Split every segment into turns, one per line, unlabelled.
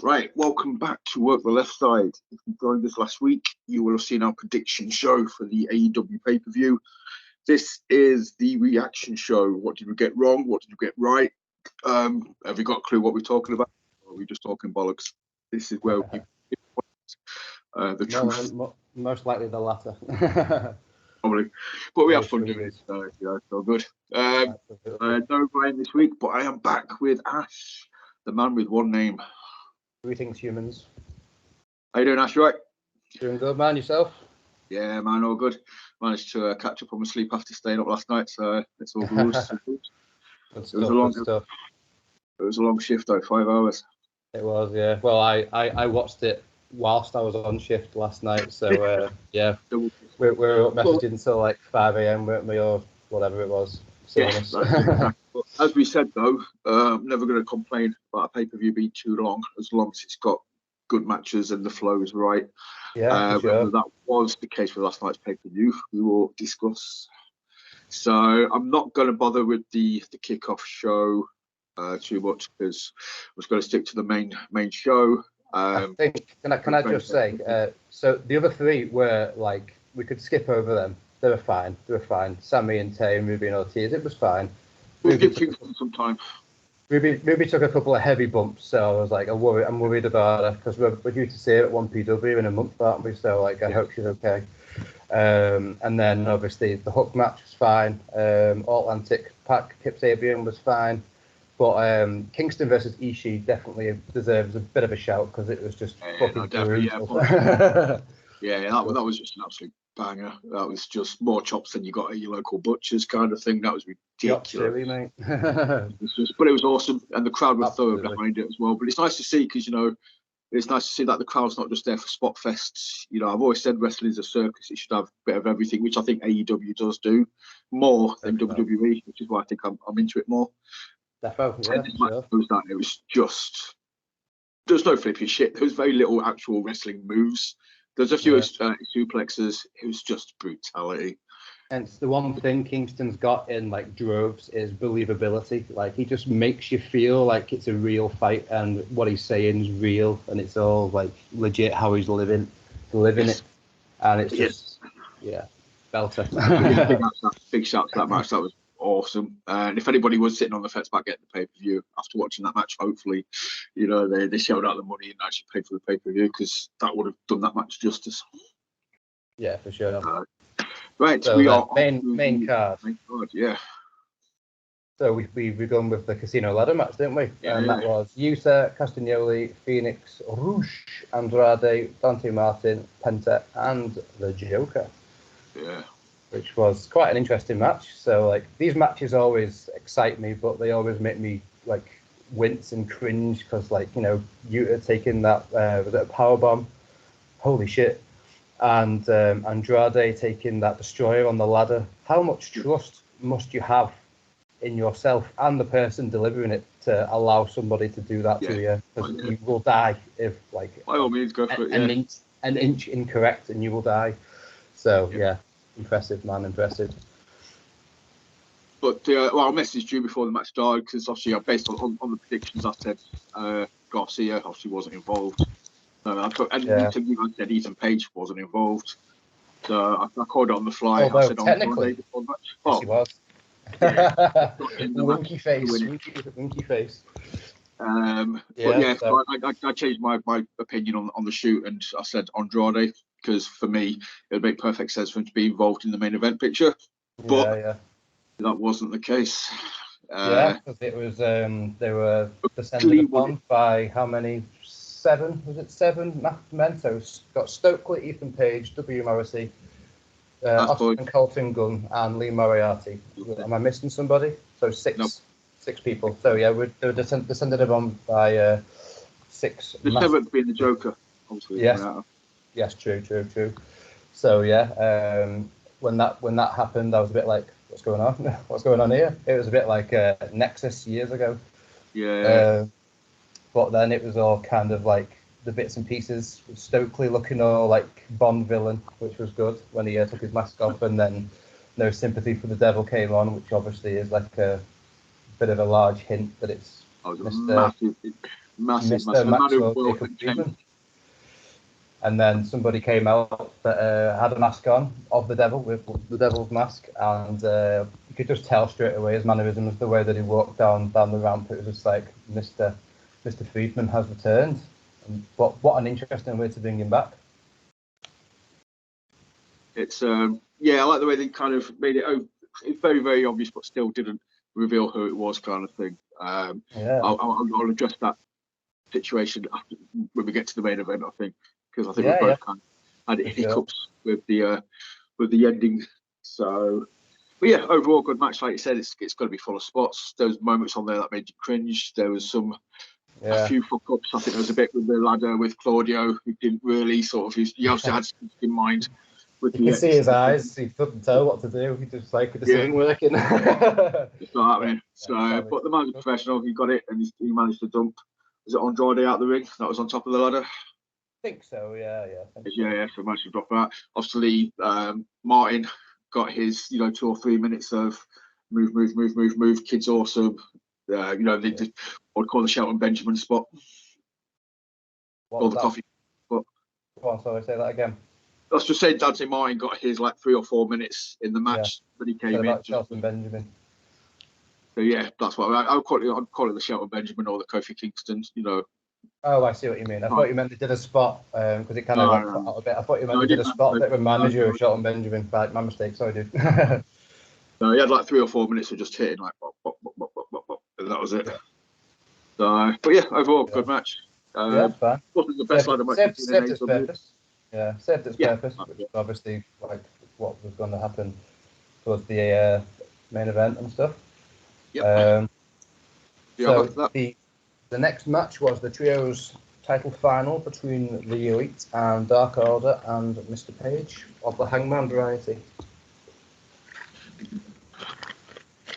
Right, welcome back to Work the Left Side. If you joined us last week, you will have seen our prediction show for the AEW pay-per-view. This is the reaction show. What did we get wrong? What did we get right? Have you got a clue what we're talking about? Or are we just talking bollocks? This is where we the truth.
Most likely the latter.
Probably. But we have fun doing it, so yeah, it's all good. No Brian this week, but I am back with Ash, the man with one name.
Greetings, humans.
How you doing, Ash? Right?
Doing good, man. Yourself?
Yeah, man, all good. Managed to catch up on my sleep after staying up last night, so it's all good. It was a long shift, though, 5 hours.
It was, yeah. Well, I watched it whilst I was on shift last night, so yeah, we were up messaging until like 5 a.m. weren't we, or whatever it was.
Yes, exactly. As we said, though, I'm never going to complain about a pay-per-view being too long as it's got good matches and the flow is right.
Yeah, sure.
Whether that was the case with last night's pay-per-view, we will discuss. So I'm not going to bother with the kickoff show too much because I was going to stick to the main show.
I think, can I just say, so the other three were like, we could skip over them. They were fine. Sammy and Tay and Ruby and Ortiz, it was fine.
We'll give things some time.
Ruby took a couple of heavy bumps, so I was like, I'm worried about her because we're due to see her at 1PW in a month, aren't we? So like, I hope she's okay. And then obviously the Hook match was fine. All Atlantic Pac Kip Sabian was fine, but Kingston versus Ishii definitely deserves a bit of a shout because it was just fucking brutal.
Yeah, that was just an absolute banger. That was just more chops than you got at your local butcher's kind of thing. That was ridiculous.
Silly, mate.
But it was awesome, and the crowd were thorough behind it as well. But it's nice to see because it's nice to see that the crowd's not just there for spot fests. I've always said wrestling is a circus; it should have a bit of everything, which I think AEW does do more than WWE, which is why I think I'm into it more.
Definitely, yeah, sure.
It was just there's no flipping shit. There was very little actual wrestling moves. There's a few suplexes. It was just brutality.
And it's the one thing Kingston's got in like droves is believability. Like he just makes you feel like it's a real fight and what he's saying is real and it's all like legit how he's living it. And it's just belter.
Big shout to that match. That was awesome. And if anybody was sitting on the fence about getting the pay-per-view after watching that match, hopefully, they shelled out the money and actually paid for the pay-per-view because that would have done that match justice.
Yeah, for sure.
Right,
so
we are
main card.
Yeah.
So we've gone with the casino ladder match, didn't we?
Yeah,
and that was Yuta, Castagnoli, Phoenix, Rouge, Andrade, Dante Martin, Penta, and the Joker.
Yeah.
Which was quite an interesting match. So like these matches always excite me, but they always make me like wince and cringe because like Yuta taking that was it a powerbomb? Holy shit! And Andrade taking that destroyer on the ladder. How much trust must you have in yourself and the person delivering it to allow somebody to do that to you? Because you will die if like
by all means go for it.
An inch incorrect and you will die. So yeah. Impressive, man, impressive.
But I messaged you before the match started because obviously based on the predictions I said Garcia obviously wasn't involved. I said Ethan Page wasn't involved. So I called it on the fly.
Although
I said
technically,
before the match.
Yes, he was. Winky face.
So I changed my opinion on the shoot and I said Andrade because for me it would make perfect sense for him to be involved in the main event picture. But that wasn't the case.
Because it was they were descended upon by how many? 7? Was it 7 men? So got Stokely, Ethan Page, W. Morrissey, Austin Colton Gunn, and Lee Moriarty. Am I missing somebody? So 6. Nope. 6 people. So yeah, they were descended upon by 6.
The 7th being the Joker, obviously.
Yes, true. So yeah, when that happened, I was a bit like, what's going on? What's going on here? It was a bit like Nexus years ago.
Yeah.
But then it was all kind of like the bits and pieces. Stokely looking all like Bond villain, which was good when he took his mask off, and then No Sympathy for the Devil came on, which obviously is like a bit of a large hint that it's
Massive.
Mr. Maxwell
Will
Jacob
and
Friedman. And then somebody came out that had a mask on of the devil, with the devil's mask, and you could just tell straight away his mannerisms, the way that he walked down the ramp. It was just like Mr. Friedman has returned. And what an interesting way to bring him back.
It's yeah, I like the way they kind of made it. It's very, very obvious, but still didn't reveal who it was, kind of thing.
Yeah.
I'll address that situation after, when we get to the main event, I think, because I think
Yeah,
we both kind of had hiccups with the ending. So, but yeah, overall good match. Like you said, it's going to be full of spots. There was moments on there that made you cringe. There was a few fuck ups. I think there was a bit with the ladder with Claudio, who didn't really sort of. He also had something in mind. With
you can see his eyes. He couldn't tell what to do. He just like this isn't working.
It's not happening. So, but the man's a professional. He got it, and he managed to dump. Was it Andrade out the ring? That was on top of the ladder.
I think so. Yeah.
So managed to drop that. Obviously, Martin got his 2 or 3 minutes of move. Kid's awesome. They did what I call the Shelton Benjamin spot. Or the coffee. But
go on, sorry, say that again.
I was just saying, Dante Martin got his like 3 or 4 minutes in the match when he came in.
Shelton Benjamin.
So yeah, that's what I'd call it the Shelton Benjamin or the Kofi Kingston.
Oh, I see what you mean. I thought you meant they did a spot because it kind of cut out a bit. I thought you meant they did a spot that reminded you of Shelton Benjamin. Right, my mistake. Sorry, dude.
No, he had like 3 or 4 minutes of just hitting like bop, bop, bop, bop, bop, bop, bop, and that was it.
Yeah.
So, but yeah, overall good match.
Fine.
Wasn't the best ladder match.
Saved its purpose. Yeah, saved its purpose, which is obviously like what was going to happen towards the main event and stuff.
Yep.
So the next match was the trios title final between the Elite and Dark Order and Mr. Page of the Hangman variety.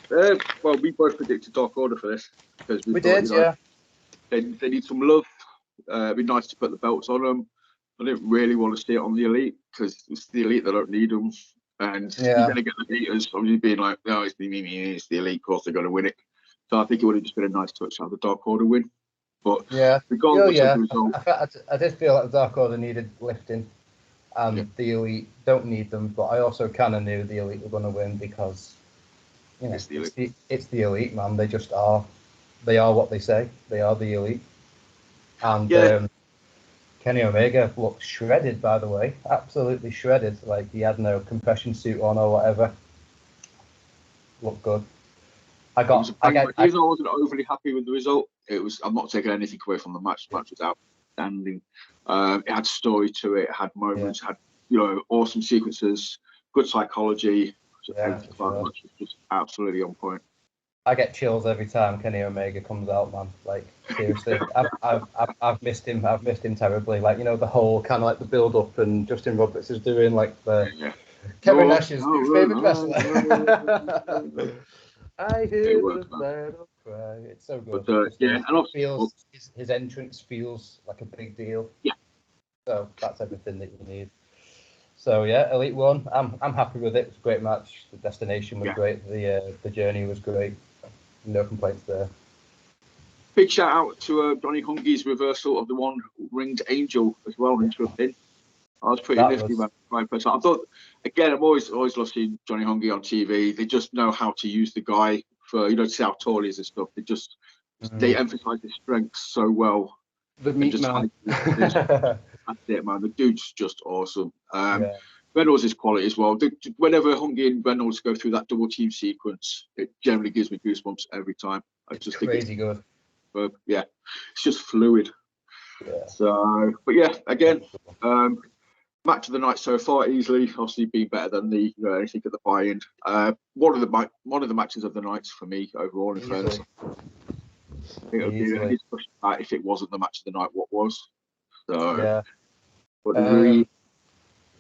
Well, we both predicted Dark Order for this because we
thought,
they need some love. It'd be nice to put the belts on them. I didn't really want to see it on the Elite because it's the Elite that don't need them, and you're going to get the haters from you being like, "No, it's the Elite. Of course, they're going to win it." So I think it would have just been a nice touch to have the Dark Order win. But regardless of the result,
I did feel like the Dark Order needed lifting, and the Elite don't need them. But I also kind of knew the Elite were going to win because it's the Elite, man. They just are. They are what they say. They are the Elite. And Kenny Omega looked shredded, by the way. Absolutely shredded. Like he had no compression suit on or whatever. Looked good. I
wasn't overly happy with the result. I'm not taking anything away from the match. The match was outstanding. It had story to it. It had moments. Had awesome sequences. Good psychology. Everything about the match was just absolutely on point.
I get chills every time Kenny Omega comes out, man. Like seriously, I've missed him. I've missed him terribly. Like the whole kind of like the build up, and Justin Roberts is doing like the Kevin Nash's favorite wrestler. I hear the battle cry. It's so good.
But,
and his entrance feels like a big deal.
Yeah.
So that's everything that you need. So yeah, Elite won. I'm happy with it. It was a great match. The destination was great. The journey was great. No complaints there.
Big shout out to Johnny Hungee's reversal of the one ringed angel as well into a pin. I was pretty nifty about right person. I thought again, I'm always loved seeing Johnny Hungee on TV. They just know how to use the guy for to see how tall he is and stuff. They emphasize his strengths so well.
The meat man.
That's it, man. The dude's just awesome. Reynolds is quality as well. Whenever Hungee and Reynolds go through that double team sequence, it generally gives me goosebumps every time.
It's crazy good.
But yeah, it's just fluid.
Yeah.
So, but yeah, again, match of the night so far, easily, obviously being better than the anything at the buy-in. One of the matches of the night for me overall. In fairness, I think it would be a discussion about if it wasn't the match of the night, what was. So
yeah.
But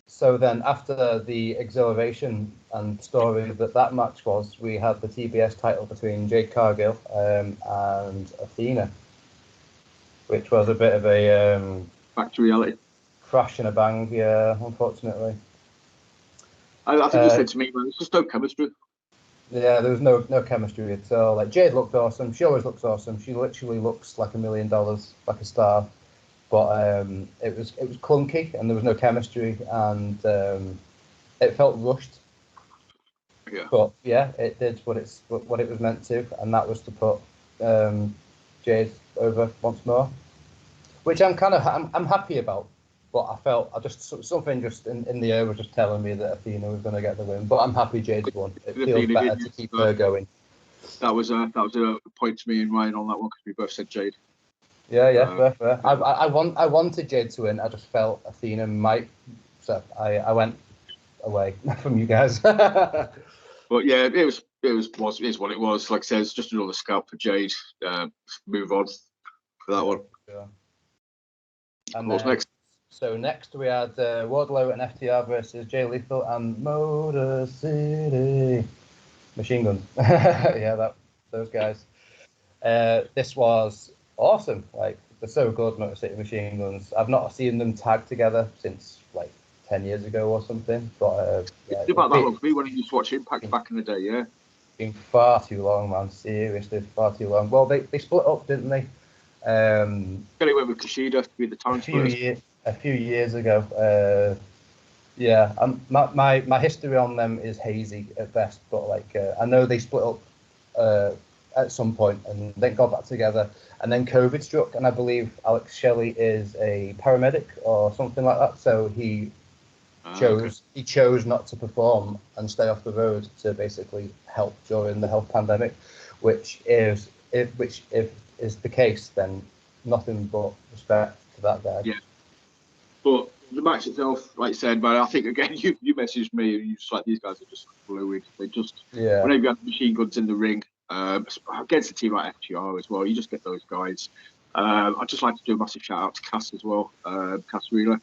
so then, after the exhilaration and story that match was, we had the TBS title between Jade Cargill and Athena, which was a bit of a
back to reality.
Crash and a bang, yeah, unfortunately.
I think you said to me, man, it's just no chemistry.
Yeah, there was no chemistry at all. Like Jade looked awesome. She always looks awesome. She literally looks like $1 million, like a star. But it was clunky and there was no chemistry and it felt rushed.
Yeah.
But yeah, it did what it was meant to, and that was to put Jade over once more, which I'm happy about. But I just something just in the air was just telling me that Athena was going to get the win. But I'm happy Jade's won. It feels better to keep her going.
That was a point to me and Ryan on that one because we both said Jade.
Yeah, fair. I wanted Jade to win. I just felt Athena might, so I went away from you guys.
But yeah, it is what it was. Like I said, it's just another scalp for Jade. Move on for that one.
Sure. And
what's next?
So next we had Wardlow and FTR versus Jay Lethal and Motor City Machine Guns. Yeah, those guys. This was awesome. Like they're so good, Motor City Machine Guns. I've not seen them tag together since like 10 years ago or something. But yeah,
it's about that long for me when I used to watch Impact back in the day. Yeah,
been far too long, man. Seriously, far too long. Well, they split up, didn't they?
Get it went with Kushida to be the time splitters.
A few years ago. Yeah, my history on them is hazy at best, but like I know they split up at some point and then got back together, and then COVID struck, and I believe Alex Shelley is a paramedic or something like that, so he chose not to perform and stay off the road to basically help during the health pandemic, which if the case, then nothing but respect to that guy.
Yeah, but the match itself, like I said, but I think again you messaged me and you just like these guys are just fluid. They just whenever you have machine guns in the ring against a team like FTR as well, you just get those guys. I'd just like to do a massive shout out to Cass as well, Cass Wheeler.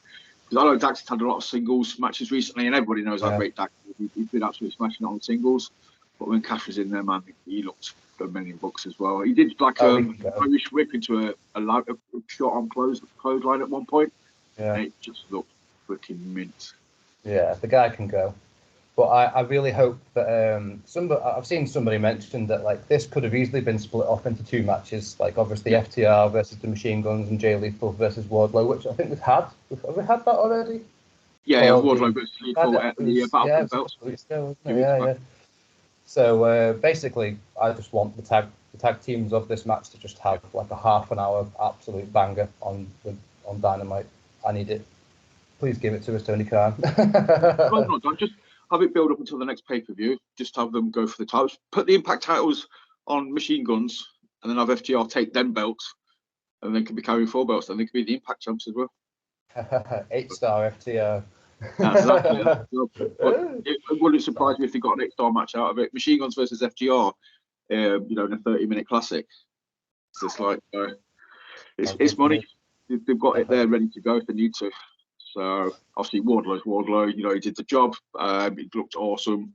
Because I know Dax has had a lot of singles matches recently, and everybody knows how great Dax is. He's been absolutely smashing it on singles. But when Cash was in there, man, he looked a million bucks as well. He did like Irish whip into a shot on clothesline at one point.
Yeah.
And it just looked freaking mint.
Yeah, the guy can go. But I really hope that I've seen somebody mention that like this could have easily been split off into two matches, like obviously FTR versus the Machine Guns and Jay Lethal versus Wardlow, which I think we've had. Have we had that already?
Yeah, Wardlow versus Lethal at the Battle for the Belts.
Yeah. So basically, I just want the tag teams of this match to just have like a half an hour absolute banger on Dynamite. I need it. Please give it to us, Tony Khan.
Well, not done. Just have it build up until the next pay-per-view. Just have them go for the titles. Put the Impact titles on Machine Guns, and then have FTR take them belts, and then can be carrying 4 belts. Then they can be the Impact champs as well.
8-star FTR.
Exactly. But it wouldn't surprise me if they got an 8-star match out of it. Machine Guns versus FTR, in a 30-minute classic. It's just like it's money. They've got it there ready to go if they need to. So obviously Wardlow's Wardlow. He did the job. It looked awesome.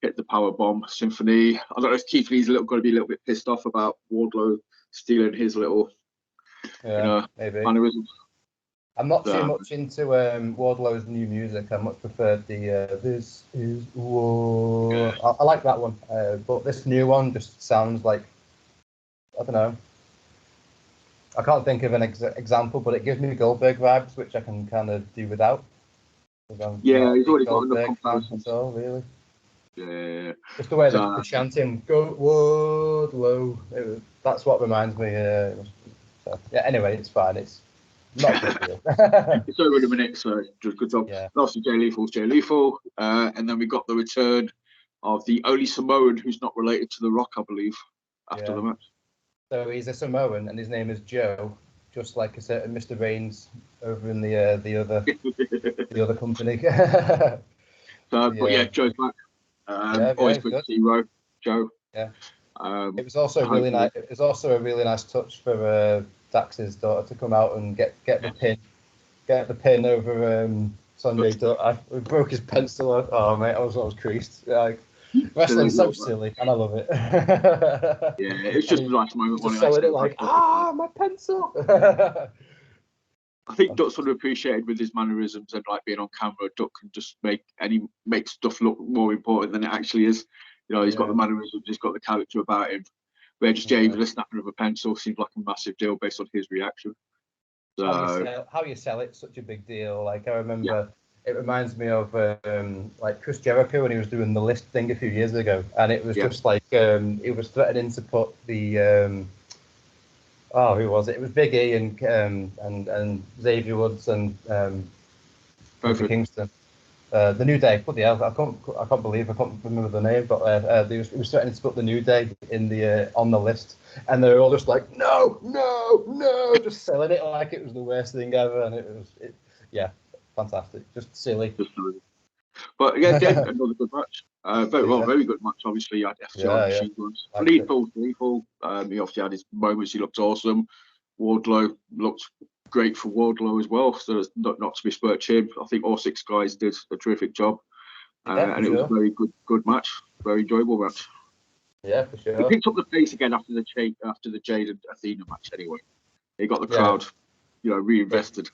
Hit the power bomb symphony. I don't know if Keith Lee's going to be a little bit pissed off about Wardlow stealing his little,
maybe
mannerisms.
I'm not too much into Wardlow's new music. I much preferred the "This Is War." Yeah. I like that one, but this new one just sounds like, I don't know. I can't think of an example, but it gives me Goldberg vibes, which I can kind of do without.
Yeah, he's already got enough comparisons.
At all, really.
Yeah.
Just the way the chanting "Go Wardlow," that's what reminds me. So yeah. Anyway, it's fine. It's not a big deal.
It's over in a minute, so just good job. Yeah. Lastly, Jay Lethal, and then we got the return of the only Samoan who's not related to The Rock, I believe, after the match.
So he's a Samoan, and his name is Joe, just like a certain Mr. Reigns over in the other company.
But yeah, Joe's back. Always good to see Joe.
Yeah. It was also really nice. It was also a really nice touch for Dax's daughter to come out and get the pin over Sanjay's daughter. I broke his pencil off. Oh mate, I was creased. Like, wrestling's so silly, and I love it.
Yeah, it's just a nice moment.
Just selling it like, my pencil.
I think Duck's underappreciated with his mannerisms and like being on camera. Duck can just make stuff look more important than it actually is. You know, he's got the mannerisms, he's got the character about him. Where just even the snapping of a pencil seemed like a massive deal based on his reaction. So
how you sell it's such a big deal. Like I remember, it reminds me of like Chris Jericho when he was doing the list thing a few years ago, and it was just like he was threatening to put the who was it? It was Big E and Xavier Woods and Kofi Kingston. The New Day, bloody hell, I can't believe I can't remember the name, but he was threatening to put the New Day in the on the list, and they were all just like, no, just selling it like it was the worst thing ever, and it was fantastic, just silly.
But again, another good match. Very good match. Obviously, he had FTR machine guns. Lethal. He obviously had his moments. He looked awesome. Wardlow looked great for Wardlow as well. So not to besmirch him. I think all 6 guys did a terrific job, and it was a very good match. Very enjoyable match.
Yeah, for sure.
He picked up the pace again after the Jade and Athena match. Anyway, he got the crowd, reinvested.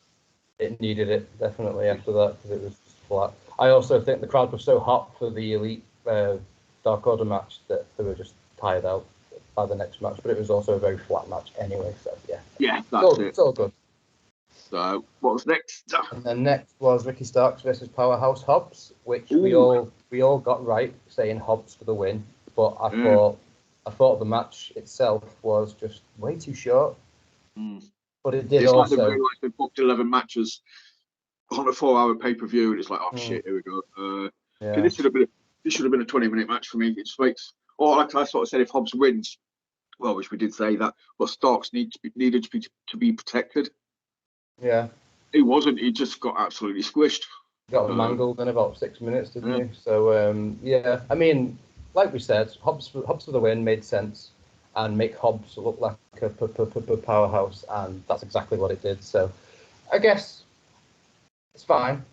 It needed it definitely after that because it was just flat. I also think the crowd was so hot for the Elite Dark Order match that they were just tired out by the next match. But it was also a very flat match anyway. So
that's it.
It's all good.
So what was next?
And then next was Ricky Starks versus Powerhouse Hobbs, which we all got right, saying Hobbs for the win. But I thought the match itself was just way too short. But it did also.
Like they booked 11 matches on a 4-hour pay-per-view, and it's like, oh shit, here we go. This should have been a 20-minute match for me. It just makes, or like I sort of said, if Hobbs wins, well, which we did say that, but Starks needed to be protected.
Yeah,
he wasn't. He just got absolutely squished.
Got mangled in about 6 minutes, didn't he? So I mean, like we said, Hobbs for the win made sense, and make Hobbs look like a powerhouse, and that's exactly what it did. So I guess it's fine.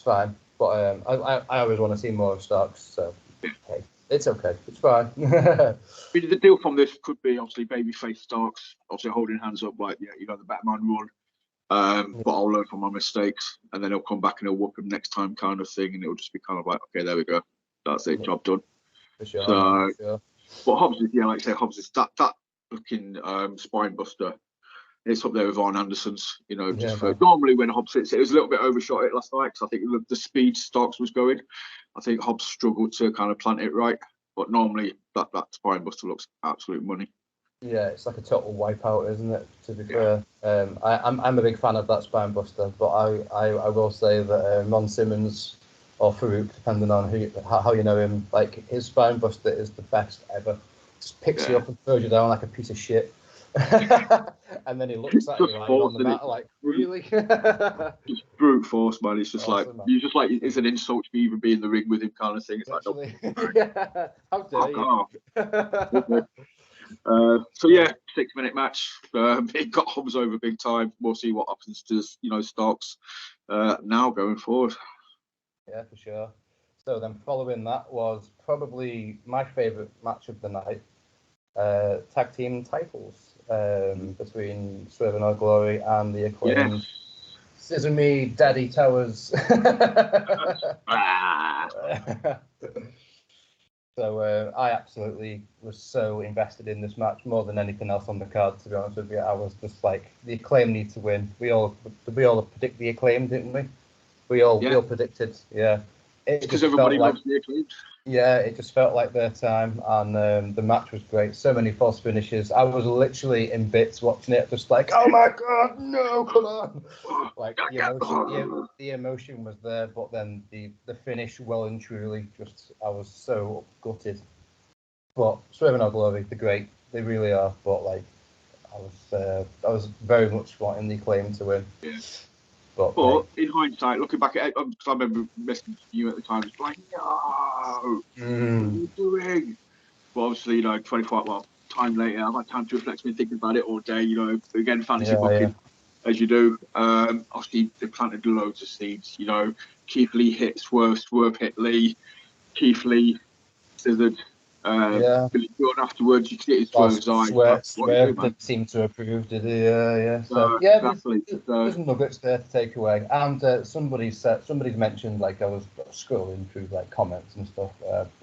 But I always want to see more of Starks, so hey, it's okay. It's fine.
The deal from this could be obviously babyface Starks, obviously holding hands up like, the Batman run. But I'll learn from my mistakes, and then he'll come back and he'll whoop him next time, kind of thing, and it'll just be kind of like, okay, there we go, that's it, job done.
For sure.
So, but Hobbs is, like I say, Hobbs is that looking spine buster. It's up there with Arn Anderson's, normally when Hobbs hits it was a little bit overshot it last night because I think the speed Starks was going. I think Hobbs struggled to kind of plant it right, but normally that spine buster looks absolute money.
Yeah, it's like a total wipeout, isn't it? To be fair, I'm a big fan of that spine buster, but I will say that Ron Simmons or Farouk, depending on how you know him, like his spine buster is the best ever. Just picks you up and throws you down like a piece of shit. And then he looks at you like on the mat, like, really?
Just brute force, man. It's just
awesome,
like, it's just like, it's an insult to even be in the ring with him, kind of thing. It's
actually,
like, no.
How dare you?
So 6-minute match. It got Hobbs over big time. We'll see what happens to Starks now going forward.
Yeah, for sure. So then following that was probably my favourite match of the night. Tag team titles between Swerve and Our Glory and the Acclaimed. Scissor Me, Daddy Towers. So I absolutely was so invested in this match more than anything else on the card. To be honest with you, I was just like, the Acclaim need to win. We all predict the Acclaim, didn't we? We all predicted,
Because everybody loves the Acclaimed.
Yeah, it just felt like their time, and the match was great. So many false finishes. I was literally in bits watching it, just like, oh my god, no, come on! Like the emotion was there, but then the finish, well and truly, just I was so gutted. But Swerve and Our Glory, they're great, they really are. But like, I was very much wanting the Acclaim to win.
Yeah.
But
in hindsight, looking back at it, because I remember messaging you at the time, it's like, no, what are you doing? But obviously, 24 time later, I've had time to reflect and thinking about it all day. Again, fantasy booking, as you do. Obviously, they planted loads of seeds. Keith Lee hit Swerve, Swerve hit Lee, Keith Lee scissored, Billy Gunn afterwards, you could see his swerve's eyes.
Swerve did seem to approve, did he? Yeah. So
exactly.
There's nuggets there to take away. And somebody's mentioned, like, I was scrolling through like comments and stuff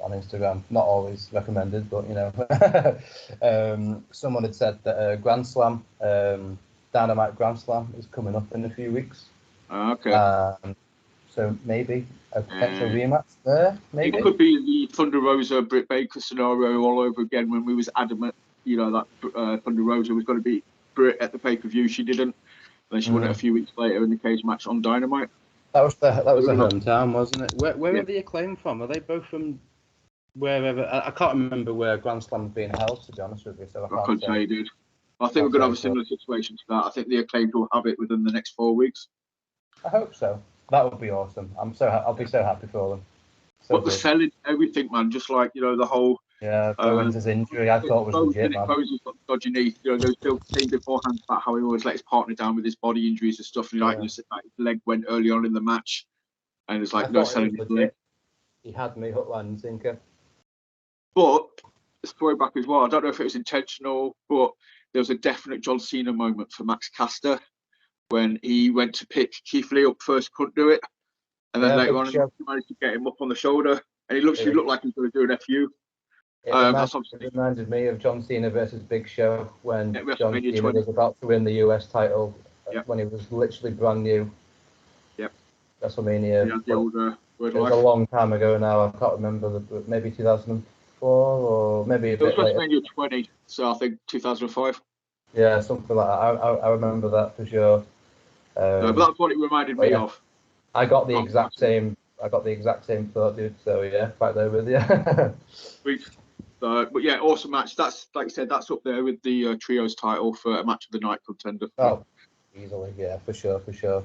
on Instagram. Not always recommended, but you know, someone had said that Grand Slam, Dynamite Grand Slam, is coming up in a few weeks.
Okay.
So maybe a potential rematch there. Maybe
it could be the Thunder Rosa Britt Baker scenario all over again when we was adamant, you know, that Thunder Rosa was going to beat Britt at the pay-per-view. She didn't. Then she won it a few weeks later in the cage match on Dynamite.
That was the hometown, wasn't it? Where are the Acclaim from? Are they both from wherever? I can't remember where Grand Slam is being held, to be honest with you. So I
couldn't say, dude. I think we're going to have a similar situation to that. I think the Acclaimed will have it within the next 4 weeks.
I hope so. That would be awesome. I'll be so happy for them.
But they're selling everything, man. Just like, you know, the whole.
Yeah, Owens' injury, I thought was legit, man.
Bowen's got dodgy knee. You know, they were still saying beforehand about how he always let his partner down with his body injuries and stuff. And like, his leg went early on in the match, and it's like, you know, selling his leg.
He had me hook, line, and sinker.
But it's throwback as well. I don't know if it was intentional, but there was a definite John Cena moment for Max Caster when he went to pick Keith Lee up first, couldn't do it, and then later on he managed to get him up on the shoulder, and he looked like he was going to do an FU.
It reminded me of John Cena versus Big Show when John Cena was about to win the US title when he was literally brand new.
Yep.
WrestleMania.
It
was a long time ago now. I can't remember, maybe 2004 or maybe a bit later.
It was WrestleMania 20, so I think 2005.
Yeah, something like that. I remember that for sure.
But that's what it reminded me of.
I got the exact same thought, dude. So yeah, right there with you.
Sweet. But yeah, awesome match. That's, like you said, that's up there with the trios title for a match of the night contender.
Oh, easily, yeah, for sure.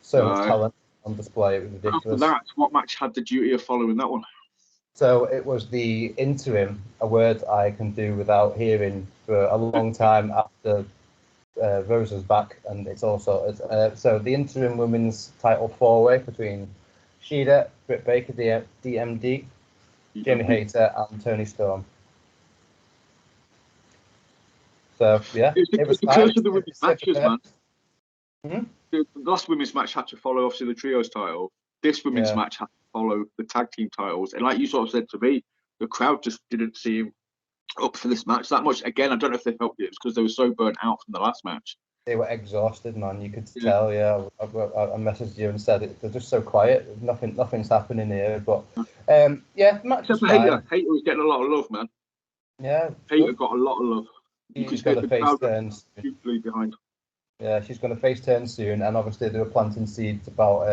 So much talent on display. It was ridiculous.
After that, what match had the duty of following that one?
So it was the interim, a word I can do without hearing for a long time after Rosa's back, and it's also so the interim women's title 4-way between Shida, Britt Baker, DMD, Jamie Hayter, and Toni Storm. So yeah,
it was the curse of the women's matches, man. The last women's match had to follow obviously the trios title. This women's match had to follow the tag team titles, and like you sort of said to me, the crowd just didn't seem up for this match that much. Again, I don't know if they felt it was because they were so burnt out from the last match.
They were exhausted, man. You could tell. Yeah, I messaged you and said they're just so quiet. Nothing's happening here. But match was fine.
Hater was getting a lot of love, man.
Yeah,
Hater got a lot of love.
She's got a face turn
hugely behind.
Yeah, she's going to face turn soon, and obviously they were planting seeds about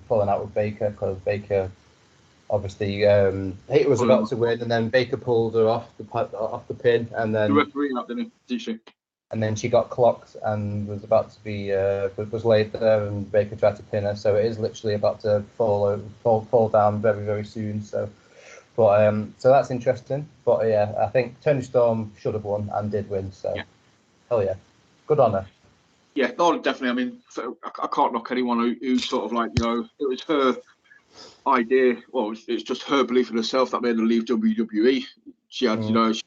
falling out with Baker because Baker, obviously, Hater was about to win, and then Baker pulled her off the pin, and then
the referee out, didn't she?
And then she got clocked and was about to be was laid there, and Baker tried to pin her. So it is literally about to fall down very, very soon. So that's interesting. But yeah, I think Toni Storm should have won and did win. So hell yeah, good on her.
Yeah, no, definitely. I mean, I can't knock anyone who sort of like, you know, it was her idea. Well, it's just her belief in herself that made her leave WWE. She had, you know. She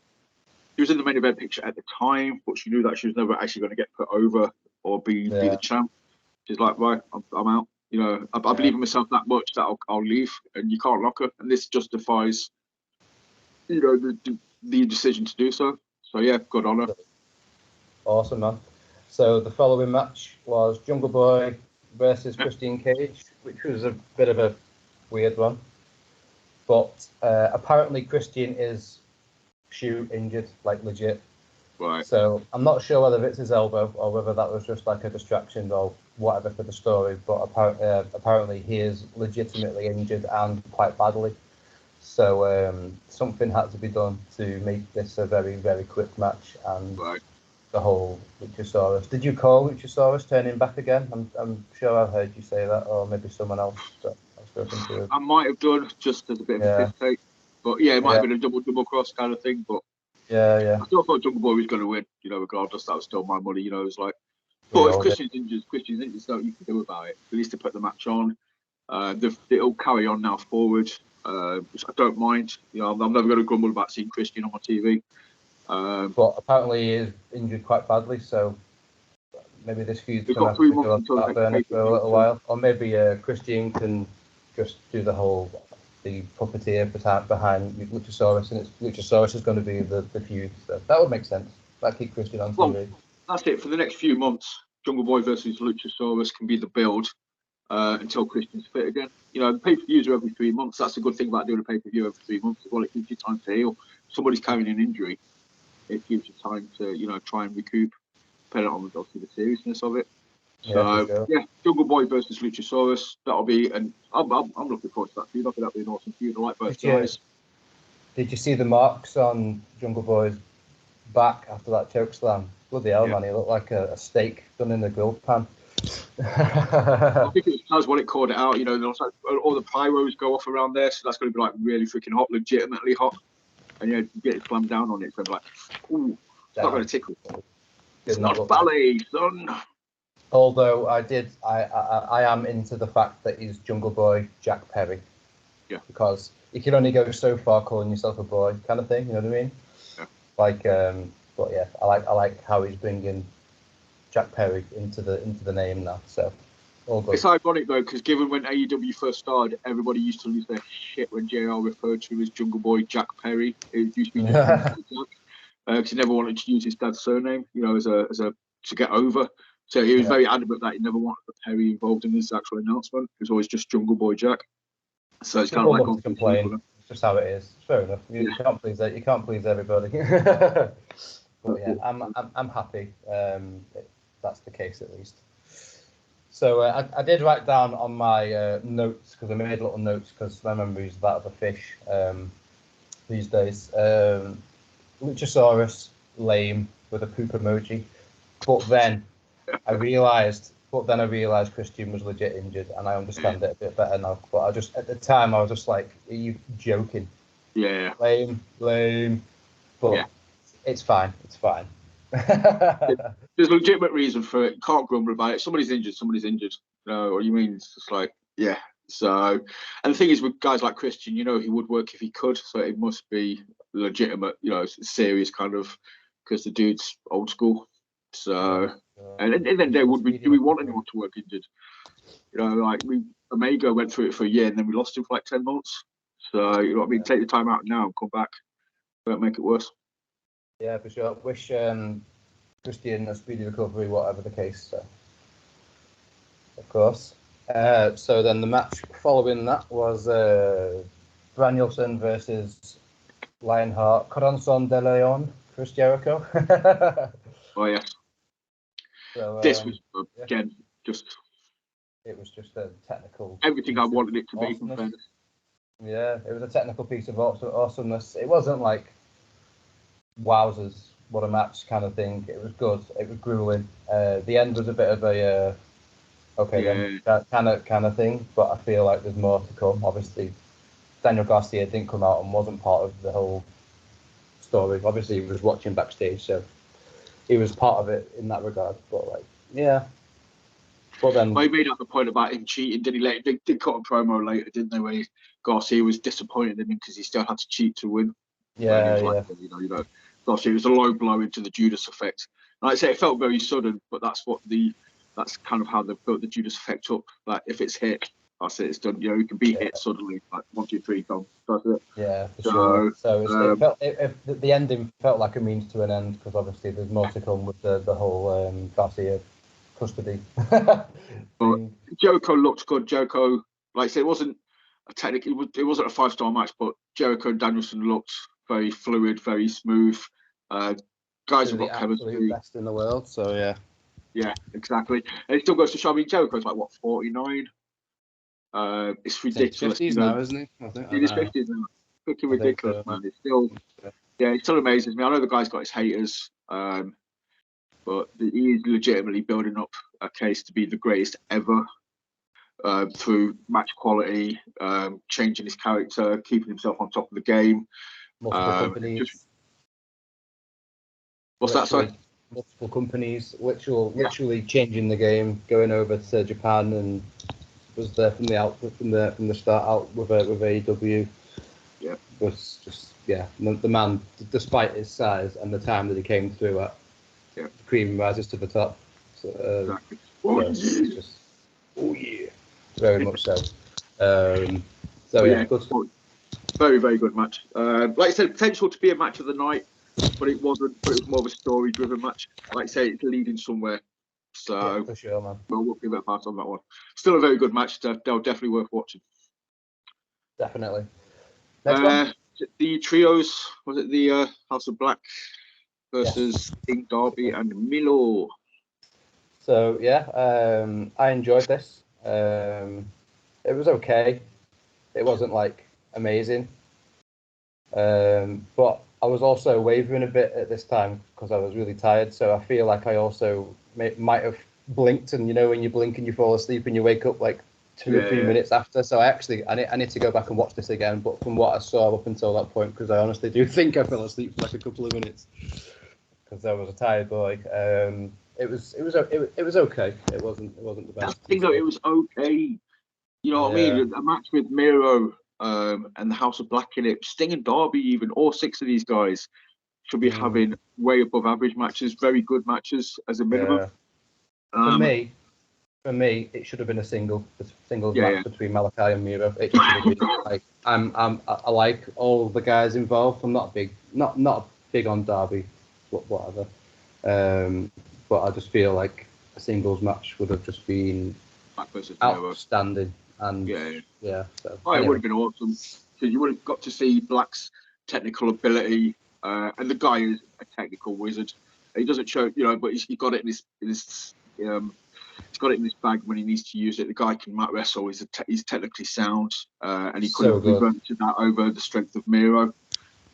was in the main event picture at the time, but she knew that she was never actually going to get put over or be the champ. She's like, right, I'm out. You know, I believe in myself that much that I'll leave, and you can't knock her. And this justifies, you know, the decision to do so. So yeah, good on her.
Awesome, man. So the following match was Jungle Boy versus Christian Cage, which was a bit of a weird one. But apparently Christian is injured, like legit.
Right.
So I'm not sure whether it's his elbow or whether that was just like a distraction or whatever for the story, but apparently he is legitimately injured and quite badly. So something had to be done to make this a very, very quick match. And the whole Luchasaurus. Did you call Luchasaurus turning back again? I'm sure I've heard you say that, or maybe someone else that I've spoken to.
I might have done, just as a bit of a piss take. But yeah, it might have been a double cross kind of thing. But I still thought Jungle Boy was going to win. You know, regardless, that was still my money. You know, it's like, but if Christian's injured, there's nothing you can do about it. At least to put the match on. It'll carry on now forward. which I don't mind. You know, I'm never going to grumble about seeing Christian on my TV.
But apparently he is injured quite badly, so maybe this feud's
We've
going
got
to
3
have to go
months
on
until the
back
next
burner for a little
pay-per-view.
while, or maybe Christian can just do the puppeteer behind Luchasaurus, and it's Luchasaurus is going to be the feud. So that would make sense. That keep Christian on TV.
That's it for the next few months. Jungle Boy versus Luchasaurus can be the build until Christian's fit again. You know, the pay-per-views are every 3 months. That's a good thing about doing a pay-per-view every 3 months. Well, it gives you time to heal. If somebody's carrying an injury, it gives you time to, you know, try and recoup, depending on obviously the seriousness of it. So yeah, Jungle Boy versus Luchasaurus. That'll be, and I'm looking forward to that feud. I think that'll be an awesome feud. I like both guys.
Did you see the marks on Jungle Boy's back after that choke slam? Bloody hell, man! He looked like a steak done in the grill pan.
I think it was what it called it out. You know, like, all the pyros go off around there, so that's going to be like really freaking hot, legitimately hot. And yeah, you get it slammed down on it, it's going to be like, ooh, it's not going to tickle. It's not ballet, son.
Although I am into the fact that he's Jungle Boy Jack Perry.
Yeah.
Because you can only go so far calling yourself a boy, kind of thing. You know what I mean?
Yeah.
Like, but yeah, I like how he's bringing Jack Perry into the name now. So all good.
It's ironic though, because given when AEW first started, everybody used to lose their shit when JR referred to him as Jungle Boy Jack Perry. It used to be just Jack, because he never wanted to use his dad's surname, you know, as a to get over. So he was very adamant that he never wanted the Perry involved in his actual announcement. It was always just Jungle Boy Jack. So it's kind of like
complain. It's just how it is. It's fair enough. You can't please that. You can't please everybody. But yeah, I'm happy. That's the case at least. So I did write down on my notes, because I made little notes because my memory is that of a fish these days. Luchasaurus, lame, with a poop emoji. But then I realised Christian was legit injured, and I understand it a bit better now. But at the time I was just like, are you joking?
Yeah.
Lame. But it's fine.
There's a legitimate reason for it. You can't grumble about it. Somebody's injured. You know what you mean? It's just like, yeah. So, and the thing is, with guys like Christian, you know, he would work if he could. So it must be legitimate, you know, serious kind of, because the dude's old school. So, and then do we want anyone to work injured? You know, like Omega went through it for a year, and then we lost him for like 10 months. So, you know what I mean? Take the time out now and come back. Don't make it worse.
Yeah, for sure. Wish Christian a speedy recovery, whatever the case. So, of course. So then the match following that was Danielson versus Lionheart, Corazon de Leon, Chris Jericho.
Oh yeah.
So,
this was again
it was just a technical.
Everything I wanted it to be.
Yeah, it was a technical piece of awesomeness. It wasn't like wowzers, what a match kind of thing. It was good. It was grueling. The end was a bit of a kind of thing, but I feel like there's more to come. Obviously, Daniel Garcia didn't come out and wasn't part of the whole story. Obviously, he was watching backstage, so he was part of it in that regard. But like, yeah. But then
he made up the point about him cheating, did he? They did cut a promo later, didn't they? Where Garcia was disappointed in him because he still had to cheat to win.
Yeah,
like, you know, Garcia, it was a low blow into the Judas effect. Like I say, it felt very sudden, but that's kind of how they built the Judas effect up. Like if it's hit, that's it. It's done. You know, you can be hit suddenly, like 1, 2, 3, go. That's it.
Yeah, for sure. So the ending felt like a means to an end, because obviously there's more to come with the whole Garcia custody.
But Jericho looked good. Jericho, like I said, it wasn't a technical. It wasn't a 5-star match, but Jericho and Danielson looked very fluid, very smooth. Guys have got chemistry.
Best in the world. So yeah.
Yeah, exactly. And it still goes to show. I mean, Jericho's like what, 49? It's ridiculous.
He's 50s now, isn't he? I think
he's 50s now. Fucking ridiculous, man. It's still, it still amazes me. I know the guy's got his haters, but he is legitimately building up a case to be the greatest ever through match quality, changing his character, keeping himself on top of the game.
Multiple companies.
What's that, sorry?
Multiple companies, literally changing the game, going over to Japan and was there from the start out with AEW.
Yeah.
Was just the man, despite his size and the time that he came through at,
yeah,
the cream rises to the top. So,
exactly.
Very much so. Good stuff.
Very, very good match. Like I said, potential to be a match of the night, but it wasn't. But it was more of a story-driven match. Like I say, it's leading somewhere. So
for sure, man.
We'll give it a pass on that one. Still a very good match. They're definitely worth watching.
Definitely. Next one.
The trios, was it the House of Black versus King Darby and Milo?
So I enjoyed this. It was okay. It wasn't like amazing, but I was also wavering a bit at this time because I was really tired. So I feel like I also might have blinked, and when you blink and you fall asleep and you wake up like 2 or 3 minutes after. So I need to go back and watch this again. But from what I saw up until that point, because I honestly do think I fell asleep for like a couple of minutes because I was a tired boy. It was okay. It wasn't the best.
I think it was okay. You know what I mean? A match with Miro and the House of Black in it. Sting and Darby, even all 6 of these guys should be having way above average matches, very good matches as a minimum.
For me, it should have been a singles match between Malachi and Miro. It should have been. Like, I like all the guys involved. I'm not big on Darby, whatever. But I just feel like a singles match would have just been outstanding. And so
it would have been awesome because you would have got to see Black's technical ability, and the guy is a technical wizard. He doesn't show, but he's got it in his he's got it in his bag when he needs to use it. The guy can mat wrestle. He's technically sound, and he could have reverted that over the strength of Miro.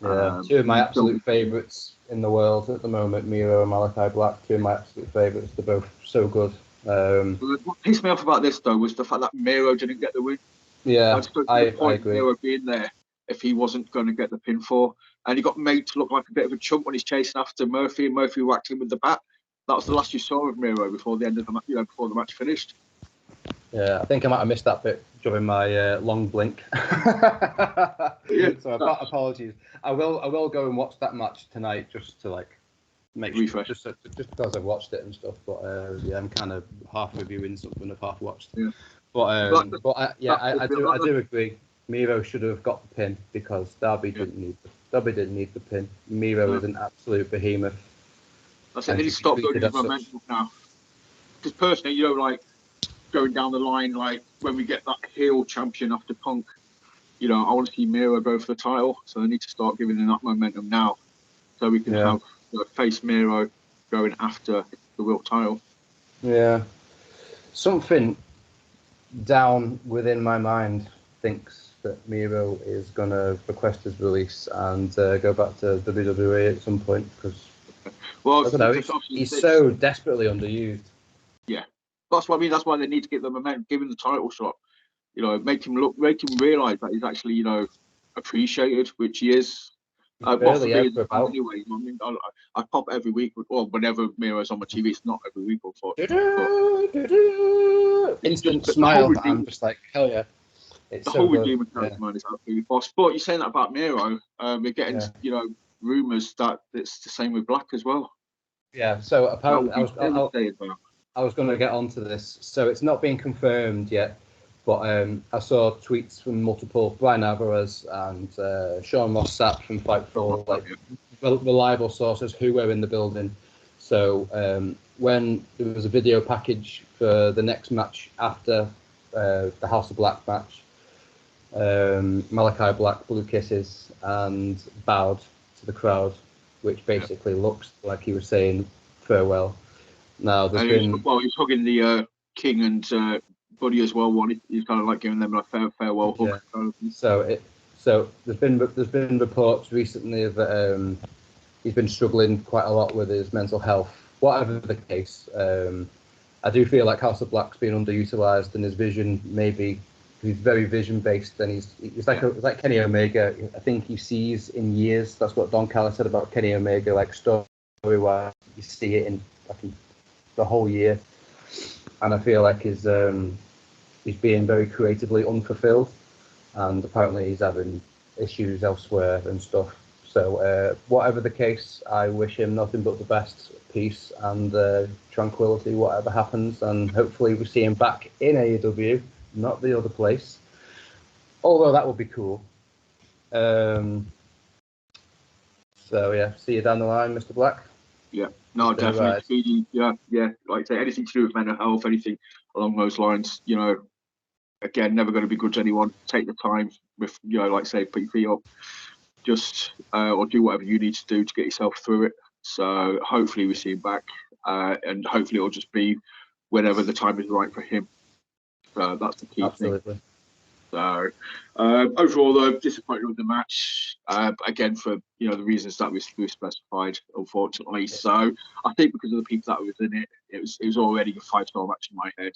Yeah, 2 of my absolute favourites in the world at the moment, Miro and Malachi Black. 2 of my absolute favourites. They're both so good.
What pissed me off about this though was the fact that Miro didn't get the win.
Yeah, I agree.
Miro being there if he wasn't going to get the pinfall, and he got made to look like a bit of a chump when he's chasing after Murphy, and Murphy whacked him with the bat. That was the last you saw of Miro before the end of the match. Before the match finished.
Yeah, I think I might have missed that bit during my long blink. So apologies. I will go and watch that match tonight just to make
refresh.
Just because I've watched it and stuff. But I'm kind of half reviewing something I've half watched.
Yeah.
But I do agree. Miro should have got the pin because Darby didn't need the pin. Miro is an absolute behemoth.
I said, they need to stop building his momentum now. Because personally, going down the line, like when we get that heel champion after Punk, I want to see Miro go for the title. So they need to start giving him that momentum now, so we can have face Miro going after the world title.
Yeah, something down within my mind thinks that Miro is gonna request his release and go back to WWE at some point because. Well, I don't know. He's so desperately underused.
Yeah, that's what I mean. That's why they need to get the momentum, give him the title shot. Make him realise that he's actually, appreciated, which he is. Anyway, I mean, I pop every week, whenever Miro's on my TV. It's not every week,
Instant smile. I'm just like, hell yeah.
It's the whole redeemer character, man, is absolutely boss. But you're saying that about Miro. We're getting, rumours that it's the same with Black as well.
Yeah, so apparently I was going to get onto this. So it's not been confirmed yet, but I saw tweets from multiple Brian Alvarez and Sean Ross Sapp from Fightful, reliable sources who were in the building. So when there was a video package for the next match after the House of Black match, Malachi Black blew kisses and bowed to the crowd, which basically looks like he was saying farewell. Now
he's hugging the King and Buddy as well. He's kind of like giving them a farewell hug.
So there's been reports recently that he's been struggling quite a lot with his mental health. Whatever the case, I do feel like House of Black's been underutilized, and his vision maybe. He's very vision based, and he's like Kenny Omega. I think he sees in years. That's what Don Callis said about Kenny Omega, like story wise. You see it in the whole year, and I feel like he's he's being very creatively unfulfilled, and apparently he's having issues elsewhere and stuff. So whatever the case, I wish him nothing but the best, peace and tranquility, whatever happens, and hopefully we see him back in AEW, not the other place. Although that would be cool. So yeah, see you down the line, Mr. Black.
Yeah, no, definitely. Yeah. Like I say, anything to do with mental health, anything along those lines, again, never going to be good to anyone. Take the time with, like I say, put your feet up, just or do whatever you need to do to get yourself through it. So hopefully we see him back, and hopefully it'll just be whenever the time is right for him. So that's the key thing. So overall, though, disappointed with the match. Again, for the reasons that we specified, unfortunately. So I think because of the people that was in it, it was already a 5-star match in my head.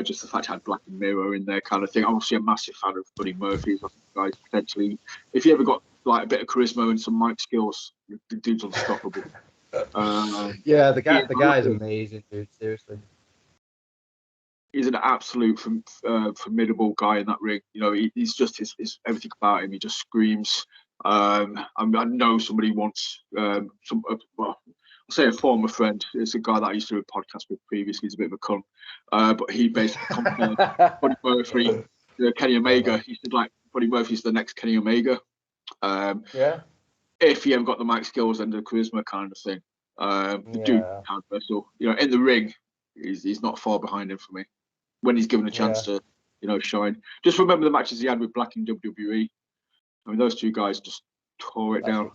Just the fact it had Black and Mirror in there, kind of thing. I'm obviously a massive fan of Buddy Murphy's. I think guys potentially, if you ever got like a bit of charisma and some mic skills, the dude's unstoppable.
Yeah, the guy is amazing, dude. Seriously.
He's an absolute formidable guy in that ring. He's just his everything about him. He just screams. I know somebody wants I'll say a former friend. It's a guy that I used to do a podcast with previously. He's a bit of a cunt, but he basically compared Buddy Murphy to Kenny Omega. He said like Buddy Murphy's the next Kenny Omega. If he ever got the mic skills and the charisma kind of thing. The dude can't wrestle. In the ring, he's not far behind him for me. When he's given a chance to, shine. Just remember the matches he had with Black in WWE. I mean, those two guys just tore it down.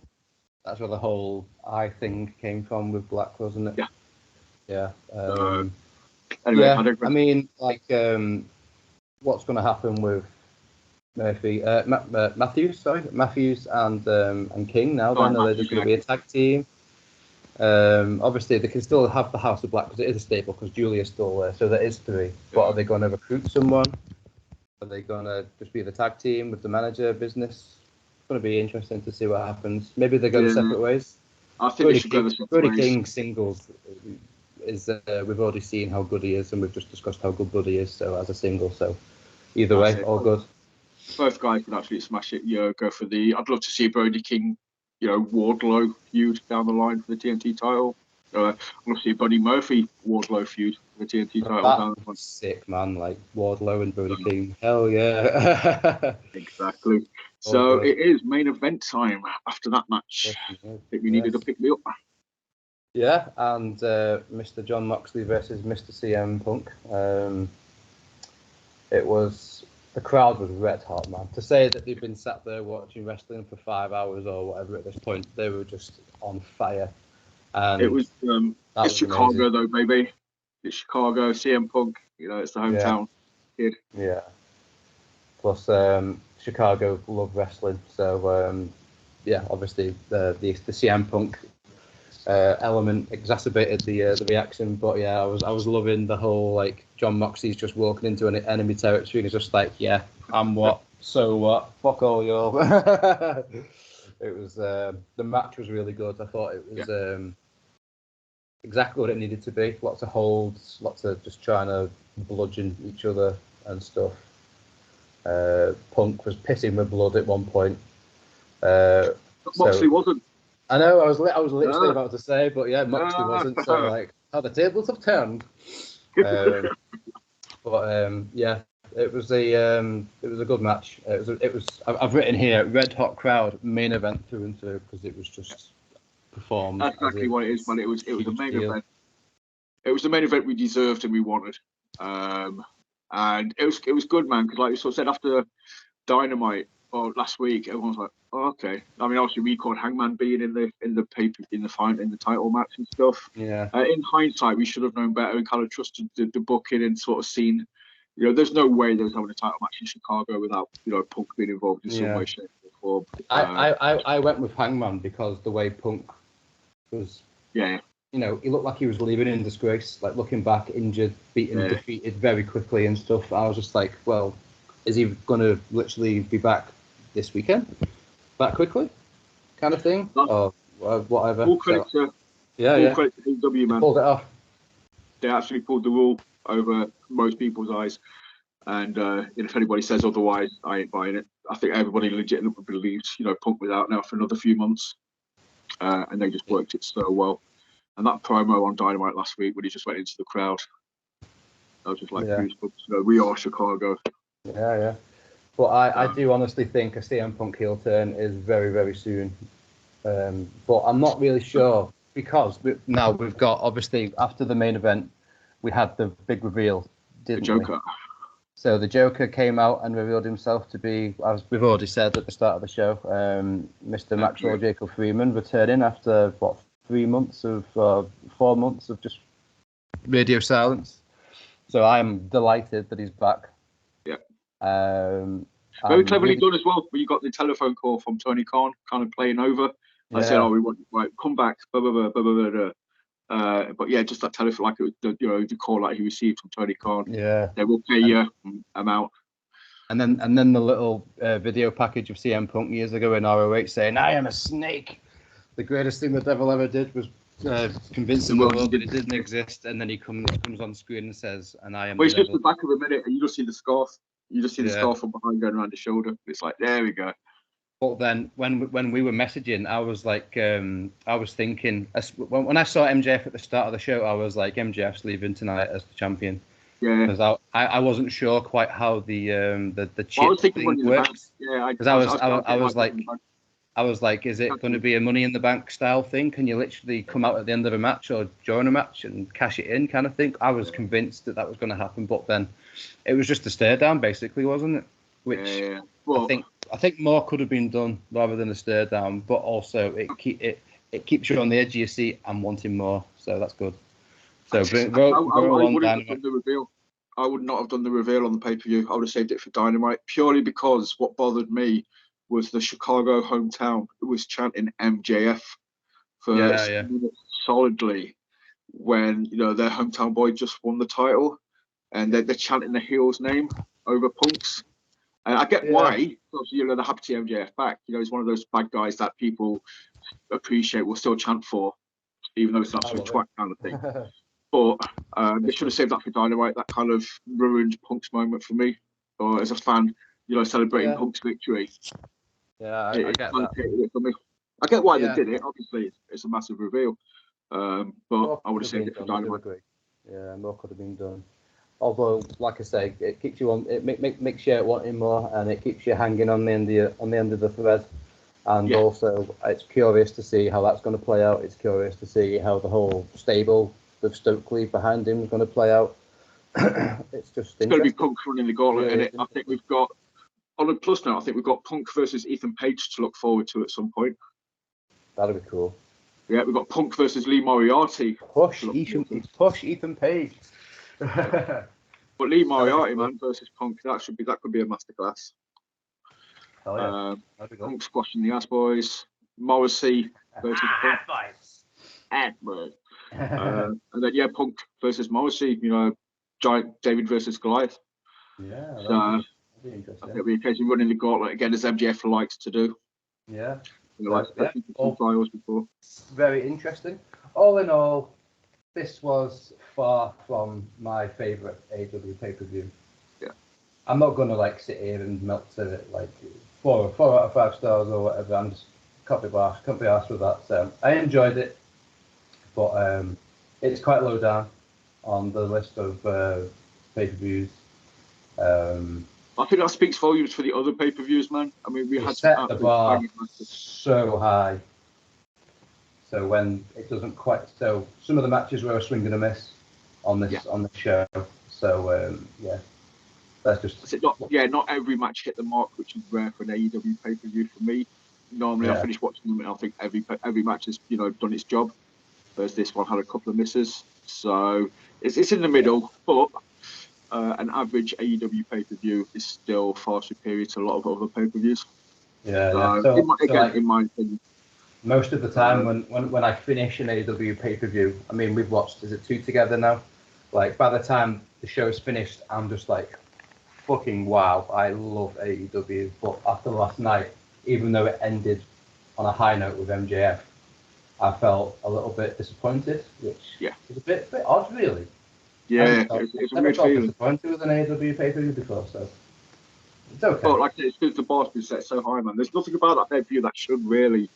That's where the whole eye thing came from with Black, wasn't it? Yeah.
Anyway,
I mean, like, what's going to happen with Murphy, Matthews and King now? Then are they just going to be a tag team? Obviously, they can still have the House of Black because it is a staple because Julia's still there, so there is 3. But are they going to recruit someone? Are they going to just be the tag team with the manager business? It's going to be interesting to see what happens. Maybe they go separate ways.
I think they should go separate ways.
Brody King singles is we've already seen how good he is, and we've just discussed how good Buddy is. So as a single, so either way, all good.
Both guys can absolutely smash it. Go for the. I'd love to see Brody King, Wardlow feud down the line for the TNT title. I want to see Buddy Murphy Wardlow feud for the TNT title down the line.
Sick, man, like Wardlow and Brody King. Hell yeah.
Exactly. So it is main event time after that match. I think we needed to pick me up.
Yeah, and Mr. John Moxley versus Mr. CM Punk. The crowd was red hot, man. To say that they've been sat there watching wrestling for 5 hours or whatever at this point, they were just on fire. And
it was it's Chicago amazing. Though, baby. It's Chicago, CM Punk. It's the hometown kid.
Yeah. Plus, Chicago love wrestling, so obviously the CM Punk element exacerbated the reaction. But yeah, I was loving the whole like John Moxley's just walking into an enemy territory and he's just like, yeah, I'm what, so what, fuck all y'all. It was the match was really good. I thought it was exactly what it needed to be. Lots of holds, lots of just trying to bludgeon each other and stuff. Punk was pissing with blood at one point.
Moxley wasn't.
I know. I was literally about to say, but yeah, Moxley wasn't. So like, how the tables have turned. Yeah, it was a good match. It was. I've written here, red hot crowd, main event through and through because it was just performed.
That's exactly what it is, man. It was a main event. It was the main event we deserved and we wanted. And it was good, man. Because like you sort of said after Dynamite or last week, everyone was like, oh, okay. I mean, obviously we called Hangman being in the paper in the title match and stuff.
Yeah.
In hindsight, we should have known better and kind of trusted the booking and sort of seen. There's no way there was having a title match in Chicago without Punk being involved in some way, shape, or form.
I went with Hangman because the way Punk was.
Yeah.
He looked like he was leaving in disgrace, like looking back, injured, beaten, defeated very quickly and stuff. I was just like, well, is he going to literally be back this weekend? Back quickly? Kind of thing? Or whatever.
All credit to AEW, man.
Pulled it off.
They actually pulled the wool over most people's eyes. And if anybody says otherwise, I ain't buying it. I think everybody legitimately believes, Punk was out now for another few months, and they just worked it so well. And that promo on Dynamite last week when he just went into the crowd, I was just like, goosebumps. We are Chicago.
Yeah. But I do honestly think a CM Punk heel turn is very, very soon. But I'm not really sure because now we've got, obviously, after the main event, we had the big reveal, didn't we? The Joker. So the Joker came out and revealed himself to be, as we've already said at the start of the show, Mr. Maxwell Jacob Freeman returning after, 4 months of just radio silence. So I'm delighted that he's back.
Yeah. Very cleverly done as well. Where you got the telephone call from Tony Khan, kind of playing over. I said, "Oh, we want come back." Blah, blah, blah, blah, blah, blah. But yeah, just that telephone, like the call that he received from Tony Khan.
Yeah.
They will pay you amount.
And then the little video package of CM Punk years ago in ROH saying, "I am a snake." The greatest thing the devil ever did was convincing the world that it didn't exist, and then he comes on screen and says, "And I am."
Well, it's just the back of a minute, and you just see the scarf. You just see the scarf from behind going around his shoulder. It's like, there we go.
But then when we were messaging, I was like, I was thinking, when I saw MJF at the start of the show, I was like, MJF's leaving tonight as the champion.
Yeah.
Because I wasn't sure quite how the chip thing works.
Yeah.
Because I was like, is it going to be a Money in the Bank style thing? Can you literally come out at the end of a match or during a match and cash it in kind of thing? I was convinced that was going to happen, but then it was just a stare down, basically, wasn't it? Which well, I think more could have been done rather than a stare down, but also it keeps you on the edge of your seat and wanting more, so that's good. So
I wouldn't have done the reveal. I would not have done the reveal on the pay-per-view. I would have saved it for Dynamite, purely because what bothered me was the Chicago hometown who was chanting MJF for solidly when their hometown boy just won the title, and they're chanting the heel's name over Punk's. And I get why. Obviously, they're happy to MJF back. He's one of those bad guys that people appreciate, will still chant for, even though it's an absolute twat kind of thing. But they should have saved that for Dynamite. That kind of ruined Punk's moment for me, or as a fan, celebrating Punk's victory.
Yeah, I get that.
It for me. I get why they did it. Obviously, it's a massive reveal. But I would have saved it for Dynamite.
Yeah, more could have been done. Although, like I say, it keeps you on. It makes you wanting more, and it keeps you hanging on the end of the thread. And also, it's curious to see how that's going to play out. It's curious to see how the whole stable with Stokely behind him is going to play out. It's
going to be Punk running the gauntlet, and I think we've got, on a plus note, I think we've got Punk versus Ethan Page to look forward to at some point.
That'll be cool.
Yeah, we've got Punk versus Lee Moriarty.
Push Ethan Page.
But Lee Moriarty, man, versus Punk, that could be a masterclass.
Oh yeah.
Punk squashing the Ass Boys. Morrissey versus Punk. Ass Boys. And then Punk versus Morrissey. Giant David versus Goliath.
Yeah.
So be interesting. It'll be a case of running the gauntlet again, as MJF likes to do.
Yeah.
Trials before.
Very interesting. All in all, this was far from my favourite AEW pay-per-view.
Yeah.
I'm not going to sit here and melt to it 4 out of 5 stars or whatever. I'm just can't be arsed with that. So I enjoyed it, but it's quite low down on the list of pay-per-views.
I think that speaks volumes for the other pay-per-views, man. I mean, we had
set the bar so high. So when it doesn't quite, so some of the matches were a swing and a miss on this on the show. So that's just
not every match hit the mark, which is rare for an AEW pay-per-view for me. Normally, I finish watching them and I think every match has done its job. Whereas this one had a couple of misses, so it's in the middle. But an average AEW pay-per-view is still far superior to a lot of other pay-per-views. In my opinion.
Most of the time, when I finish an AEW pay-per-view, I mean, we've watched, is it 2 together now? By the time the show's finished, I'm just like, fucking wow, I love AEW. But after last night, even though it ended on a high note with MJF, I felt a little bit disappointed, which is a bit odd, really.
Yeah, it's a weird feeling.
Disappointed with an AEW pay-per-view before, so it's okay.
But like it's because the bar's been set so high, man. There's nothing about that pay-per-view that should really,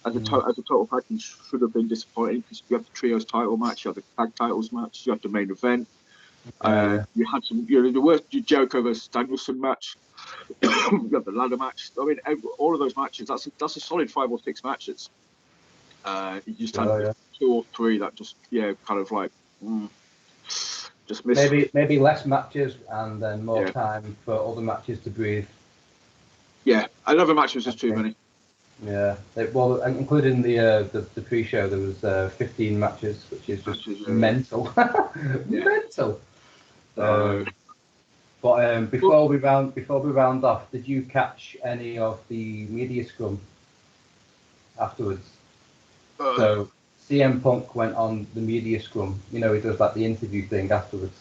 as a total package, should have been disappointing, because you have the trios title match, you have the tag titles match, you have the main event. You had some, the worst Jericho versus Danielson match. You have the ladder match. I mean, all of those matches. That's a solid 5 or 6 matches. You just had 2 or 3 that just kind of like just missed.
Maybe less matches and then more time for other matches to breathe.
Yeah, another match was just too many.
Yeah, well, including the pre-show, there was 15 matches, which is just mental. Mental. But before we round off, did you catch any of the media scrum afterwards? So CM Punk went on the media scrum. He does like the interview thing afterwards,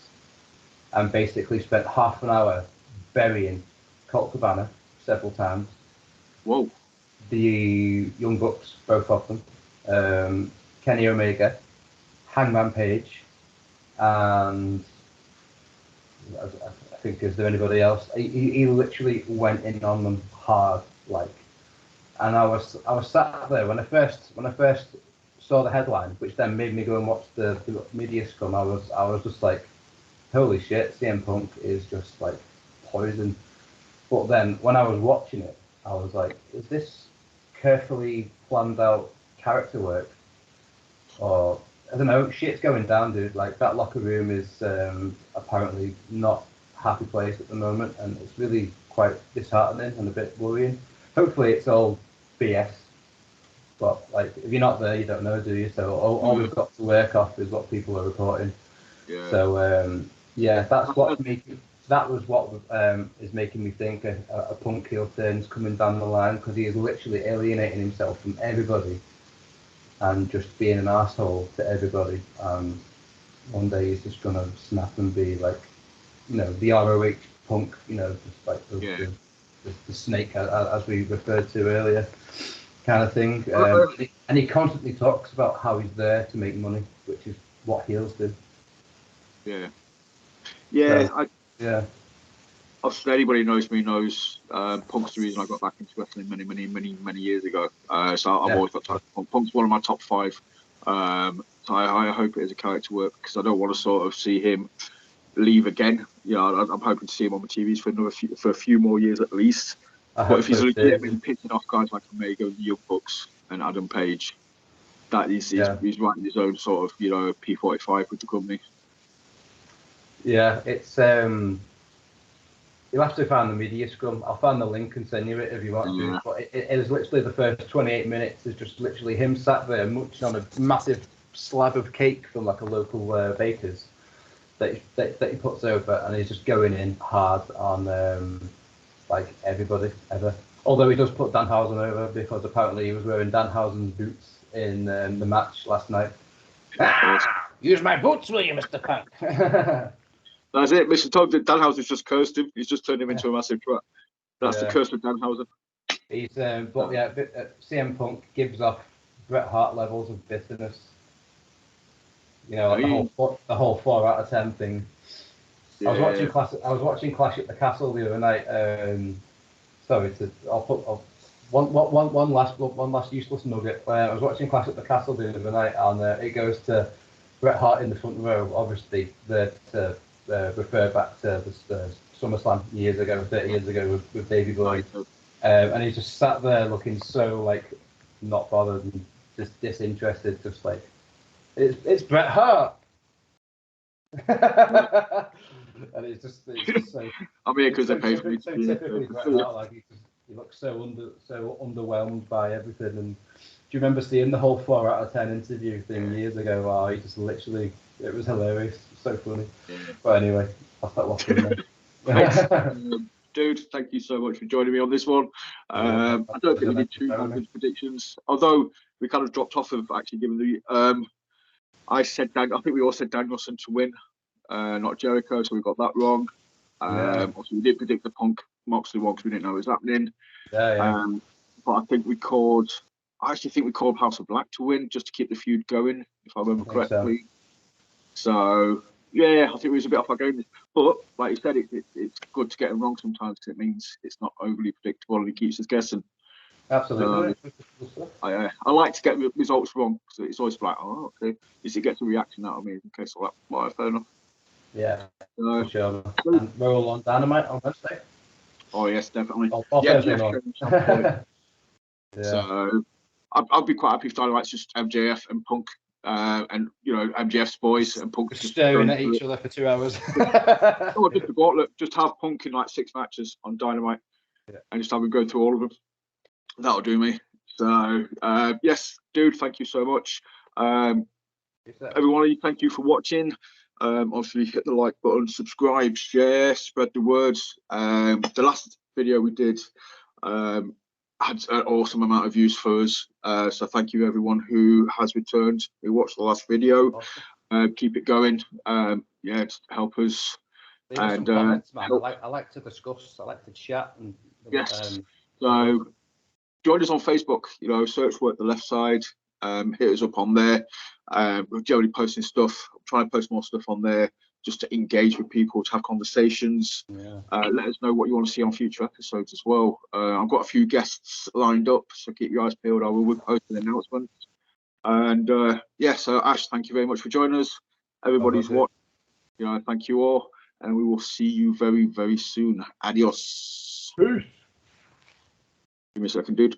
and basically spent half an hour burying Colt Cabana several times.
Whoa.
The Young Bucks, both of them, Kenny Omega, Hangman Page, and I think, is there anybody else? He literally went in on them hard, like. And I was sat there when I first saw the headline, which then made me go and watch the media scrum. I was just like, holy shit, CM Punk is just like poison. But then when I was watching it, I was like, is this carefully planned out character work? Or, I don't know, shit's going down, dude. Like, that locker room is apparently not a happy place at the moment, and it's really quite disheartening and a bit worrying. Hopefully it's all BS, but like, if you're not there, you don't know, do you? So all we've got to work off is what people are reporting.
Yeah.
So that was what is making me think a Punk heel turn's coming down the line, because he is literally alienating himself from everybody and just being an asshole to everybody. One day he's just gonna snap and be like, the ROH Punk, just like the snake, as we referred to earlier, kind of thing. And he constantly talks about how he's there to make money, which is what heels do.
Yeah.
Obviously,
anybody who knows me knows Punk's the reason I got back into wrestling many years ago. So I've always got Punk's one of my top 5. So I hope it is a character work, because I don't want to sort of see him leave again. I'm hoping to see him on the TVs for a few more years at least. But if he's legitimately pissing off guys like Omega, the Young Bucks, and Adam Page, that he's writing his own sort of P45 with the company.
Yeah, it's you'll have to find the media scrum. I'll find the link and send you it if you want to. But it is literally the first 28 minutes is just literally him sat there munching on a massive slab of cake from like a local baker's that he puts over, and he's just going in hard on like everybody ever. Although he does put Danhausen over, because apparently he was wearing Danhausen's boots in the match last night. Use my boots, will you, Mr. Punk?
That's it. Mr. Todd, Danhausen's just cursed him. He's just turned him into a massive twat. That's the curse of Danhausen.
He's CM Punk gives off Bret Hart levels of bitterness. Like the whole 4 out of 10 thing. Yeah. I was watching Clash at the Castle the other night. I'll put one last useless nugget. I was watching Clash at the Castle the other night, and it goes to Bret Hart in the front row. Obviously, refer back to the SummerSlam 30 years ago with Davey Boy, and he just sat there looking so like not bothered and just disinterested, just like it's Bret Hart. And it's just so.
I'm here because they pay for me.
So typically Bret Hart, like he looks so underwhelmed by everything. And do you remember seeing the whole 4 out of 10 interview thing years ago? Wow, he just literally, it was hilarious, so funny. Yeah. But anyway, I'll start watching there.
Dude, thank you so much for joining me on this one. I don't think we did too good predictions, although we kind of dropped off of actually giving the. I think we all said Danielson to win, not Jericho, so we got that wrong. Also, we did predict the Punk Moxley one because we didn't know it was happening. But I think I actually think we called House of Black to win, just to keep the feud going, if I remember correctly. So Yeah, I think it was a bit off our game. But like you said, it's good to get it wrong sometimes because it means it's not overly predictable and it keeps us guessing.
Absolutely.
I like to get results wrong, so it's always like, oh, okay, is it gets a reaction out of me? Okay, so well, fair enough.
Yeah, for sure. And roll on Dynamite on Wednesday.
Oh yes, definitely.
Thursday morning.
Yeah. So I'd be quite happy if Dynamite's just MJF and Punk, and MJF's boys and Punk
just staring at each other for 2 hours.
No, just a gauntlet. Just have Punk in like 6 matches on Dynamite, and just have him go through all of them. That'll do me. So yes, dude, thank you so much. Everyone, thank you for watching. Obviously, hit the like button, subscribe, share, spread the words. The last video we did had an awesome amount of views for us. So thank you everyone who has returned, who watched the last video. Awesome. Keep it going. Just help us.
Leave us some comments, man. I like to discuss. I like to chat. And
yes. So join us on Facebook. Search Work the Left Side. Hit us up on there. We're generally posting stuff. I'm trying to post more stuff on there just to engage with people, to have conversations. Let us know what you want to see on future episodes as well. I've got a few guests lined up, so keep your eyes peeled. I will post an announcement. And so Ash, thank you very much for joining us. Everybody's watched. Thank you all, and we will see you very, very soon. Adios.
Peace.
Give me a second, dude.